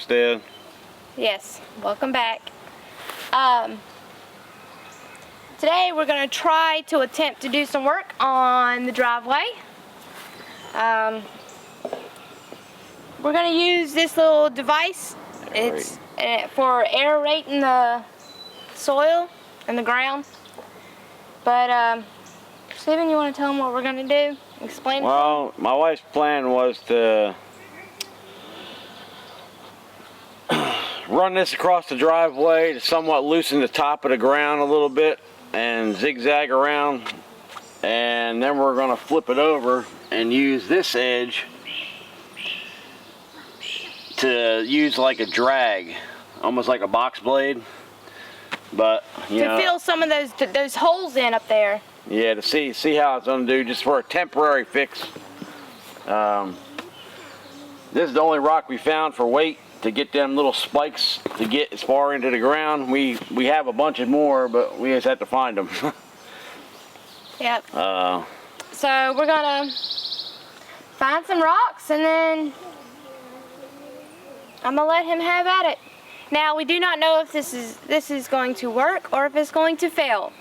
Homestead. Yes, welcome back. Today we're going to try to attempt to do some work on the driveway. We're going to use this little device. It's for aerating the soil and the ground. But Steven, you want to tell them what we're going to do? Explain it. Well, my wife's plan was to run this across the driveway to somewhat loosen the top of the ground a little bit and zigzag around, and then we're going to flip it over and use this edge to use like a drag, almost like a box blade. But to fill some of those holes in up there. Yeah, to see how it's going to do, just for a temporary fix. This is the only rock we found for weight to get them little spikes to get as far into the ground. We have a bunch of more, but we just have to find them. Yep. So we're gonna find some rocks, and then I'm gonna let him have at it. Now, we do not know if this is going to work or if it's going to fail.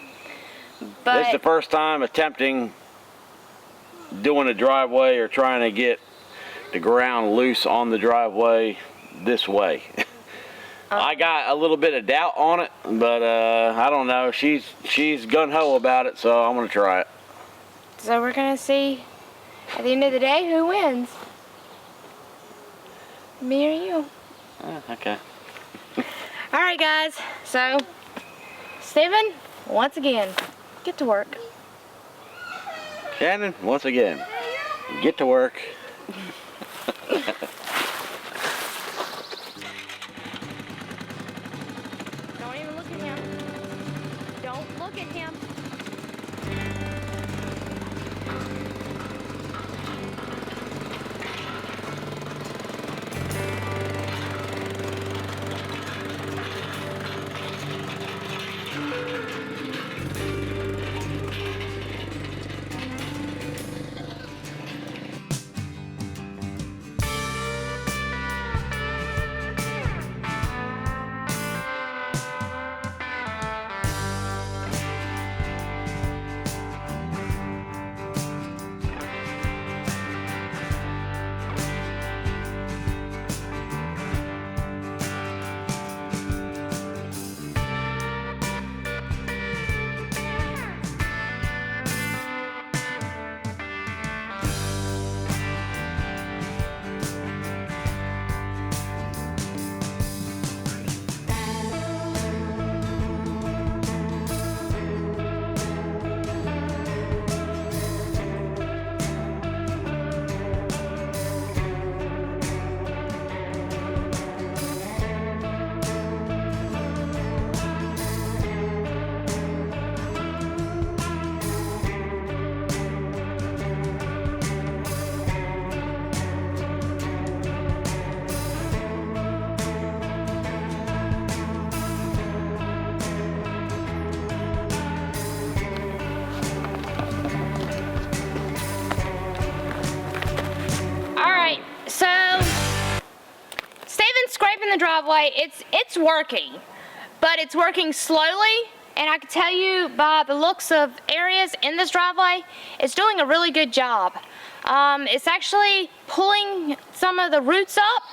But this is the first time attempting doing a driveway or trying to get the ground loose on the driveway this way. I got a little bit of doubt on it, but I don't know. She's gung-ho about it, so I'm gonna try it. So we're gonna see at the end of the day who wins. Me or you? Okay. All right, guys. So, Steven, once again, get to work. Shannon, once again, get to work. Don't even look at him. Don't look at him. So, Steven's scraping the driveway. It's working, but it's working slowly, and I can tell you by the looks of areas in this driveway, it's doing a really good job. It's actually pulling some of the roots up,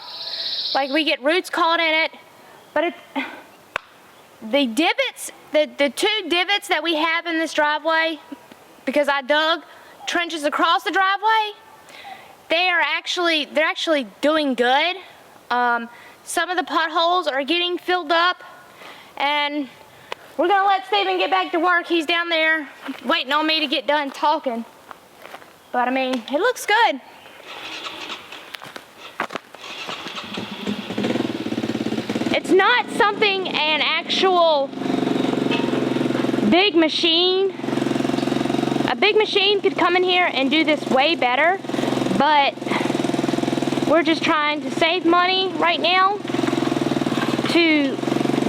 like we get roots caught in it, but the divots, the two divots that we have in this driveway, because I dug trenches across the driveway, they're actually doing good. Some of the potholes are getting filled up, and we're gonna let Steven get back to work. He's down there waiting on me to get done talking. But I mean, it looks good. It's not something an actual big machine. A big machine could come in here and do this way better. But we're just trying to save money right now to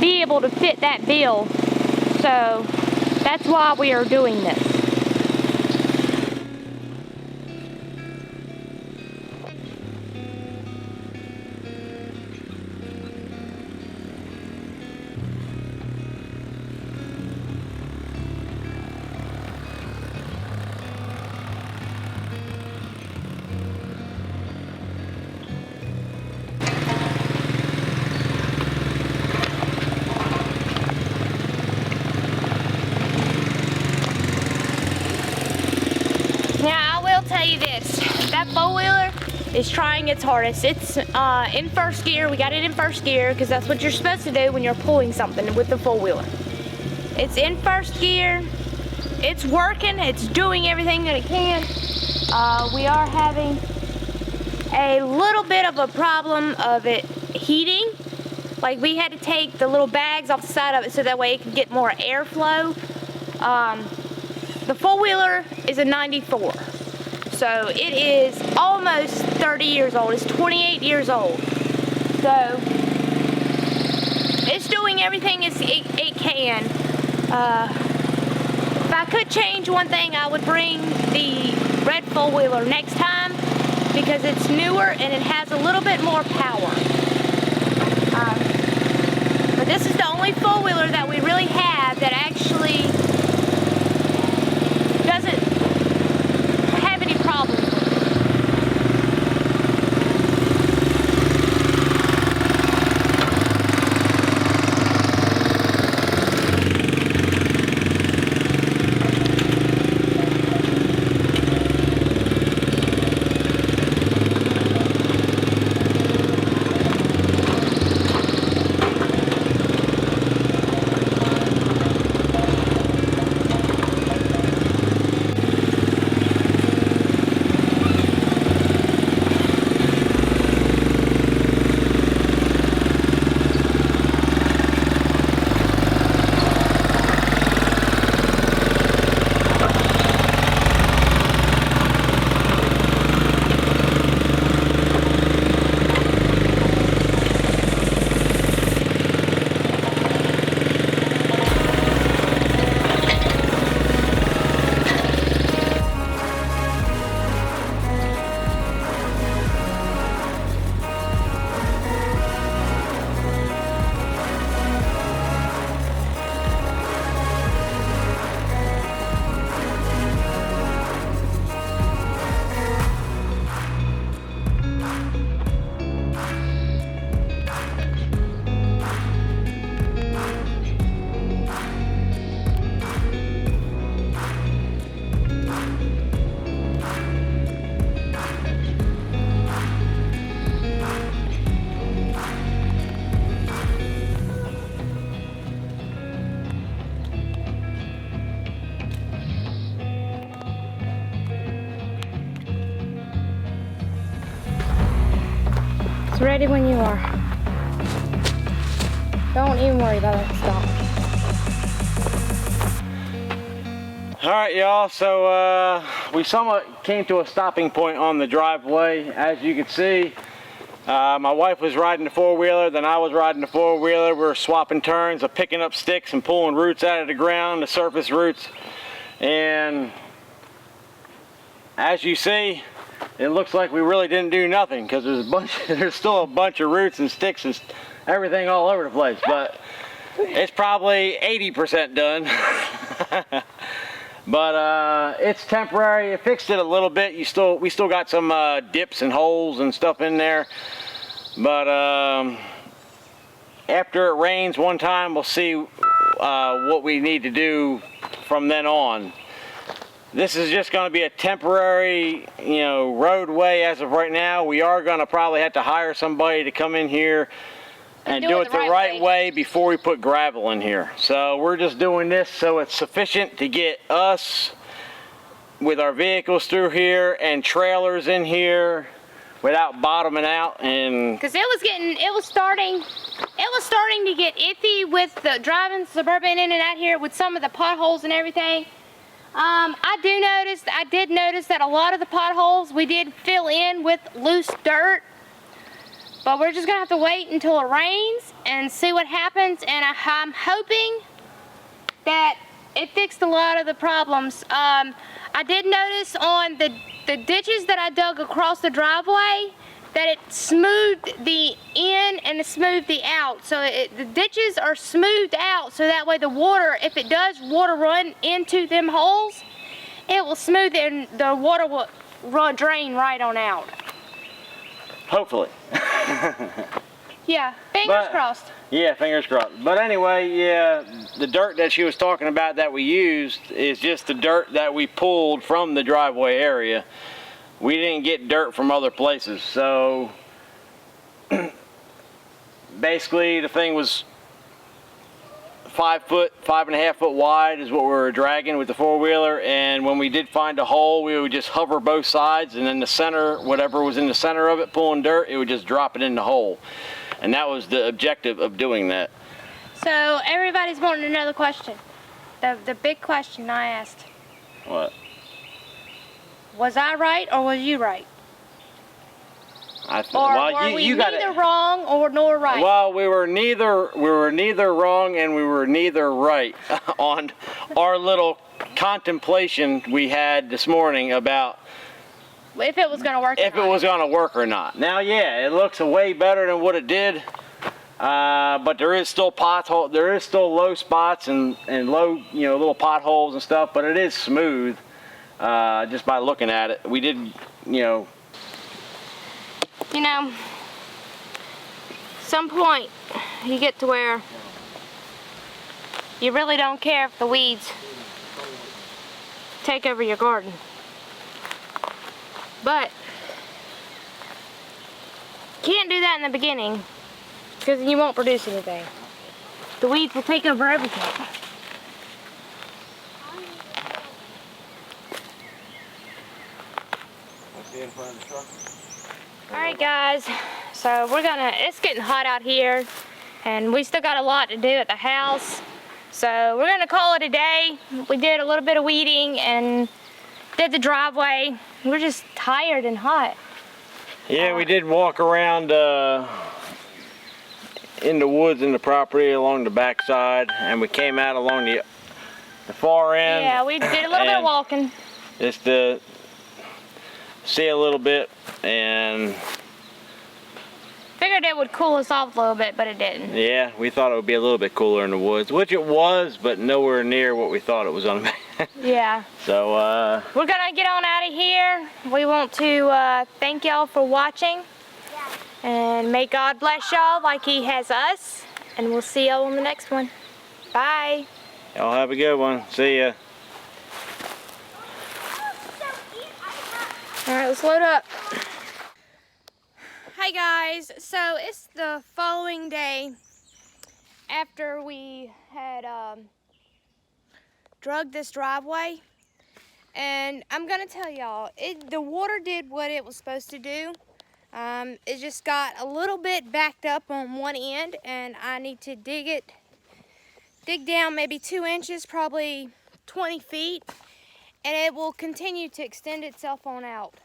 be able to fit that bill. So that's why we are doing this. four-wheeler is trying its hardest. It's in first gear. We got it in first gear because that's what you're supposed to do when you're pulling something with the four-wheeler. It's in first gear. It's working. It's doing everything that it can. We are having a little bit of a problem of it heating. Like, we had to take the little bags off the side of it so that way it could get more airflow. The four-wheeler is a 94. So it is almost 30 years old. It's 28 years old. So it's doing everything it can. If I could change one thing, I would bring the red four-wheeler next time because it's newer and it has a little bit more power. But this is the only four-wheeler that we really have that actually doesn't have any problems. Ready when you are. Don't even worry about that stop. All right, y'all, so we somewhat came to a stopping point on the driveway. As you can see, my wife was riding the four-wheeler, then I was riding the four-wheeler. We were swapping turns of picking up sticks and pulling roots out of the ground, the surface roots. And as you see, it looks like we really didn't do nothing because there's still a bunch of roots and sticks and everything all over the place, but it's probably 80% done. But it's temporary. It fixed it a little bit. We still got some dips and holes and stuff in there, but after it rains one time, we'll see what we need to do from then on. This is just going to be a temporary, roadway as of right now. We are going to probably have to hire somebody to come in here and do it the right way before we put gravel in here. So we're just doing this so it's sufficient to get us with our vehicles through here and trailers in here without bottoming out. And because it was starting to get iffy with the driving Suburban in and out here with some of the potholes and everything. I did notice that a lot of the potholes we did fill in with loose dirt, but we're just gonna have to wait until it rains and see what happens. And I'm hoping that it fixed a lot of the problems. I did notice on the ditches that I dug across the driveway that it smoothed the in and it smoothed the out. So the ditches are smoothed out so that way the water, if it does water run into them holes, it will smooth it and the water will drain right on out. hopefully. Yeah, fingers crossed. Yeah, fingers crossed. But anyway, yeah, the dirt that she was talking about that we used is just the dirt that we pulled from the driveway area. we didn't get dirt from other places. So basically the thing was 5 foot, 5.5 foot wide is what we were dragging with the four-wheeler, and when we did find a hole, we would just hover both sides, and then the center, whatever was in the center of it pulling dirt, it would just drop it in the hole. And that was the objective of doing that. So everybody's wanting another question. The big question I asked. What? Was I right or was you right? Or well, were we you got neither wrong or nor right? Well, we were neither wrong and we were neither right on our little contemplation we had this morning about if it was going to work. If it was going to work or not. Now, yeah, it looks way better than what it did, but there is still pothole. There is still low spots and low, little potholes and stuff. But it is smooth just by looking at it. We did, some point you get to where you really don't care if the weeds take over your garden. But you can't do that in the beginning because then you won't produce anything. The weeds will take over everything. Alright guys, so it's getting hot out here and we still got a lot to do at the house. So we're gonna call it a day. We did a little bit of weeding and did the driveway. We're just tired and hot. Yeah, we did walk around in the woods in the property along the back side, and we came out along the far end. Yeah, we did a little bit of walking. Just to see a little bit, and figured it would cool us off a little bit, but it didn't. Yeah, we thought it would be a little bit cooler in the woods, which it was, but nowhere near what we thought it was going to be. Yeah. So we're gonna get on out of here. We want to thank y'all for watching, and may God bless y'all like He has us. And we'll see y'all on the next one. Bye. Y'all have a good one. See ya. All right, let's load up. Hi guys. So it's the following day after we had drug this driveway, and I'm gonna tell y'all, the water did what it was supposed to do. It just got a little bit backed up on one end, and I need to dig down maybe 2 inches, probably 20 feet, and it will continue to extend itself on out.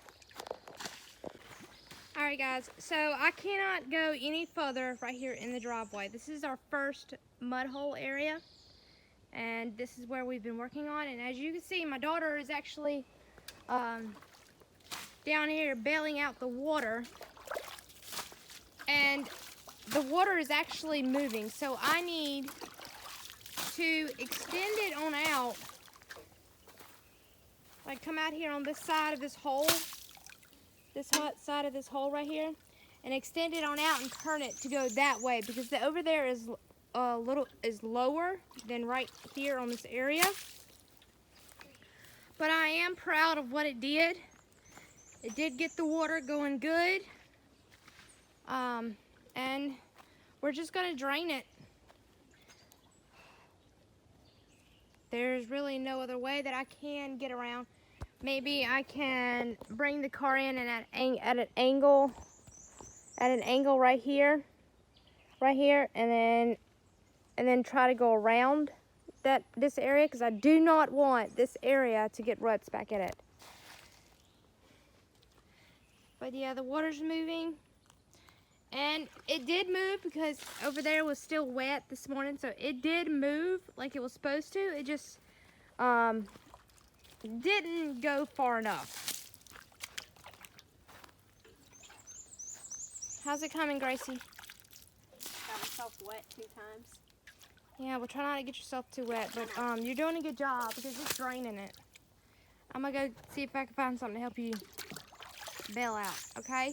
Alright guys, so I cannot go any further right here in the driveway. This is our first mud hole area, and this is where we've been working on. And as you can see, my daughter is actually down here bailing out the water, and the water is actually moving, so I need to extend it on out, like come out here on this side of this hole, this side of this hole right here, and extend it on out and turn it to go that way, because the over there is lower than right here on this area. But I am proud of what it did. It did get the water going good, and we're just gonna drain it. There's really no other way that I can get around. Maybe I can bring the car in and at an angle right here, and then try to go around this area, because I do not want this area to get ruts back in it. But yeah, the water's moving, and it did move because over there was still wet this morning, so it did move like it was supposed to. It just didn't go far enough. How's it coming, Gracie? Got myself wet 2 times. Yeah, well, try not to get yourself too wet, but you're doing a good job because it's draining it. I'm gonna go see if I can find something to help you bail out, okay?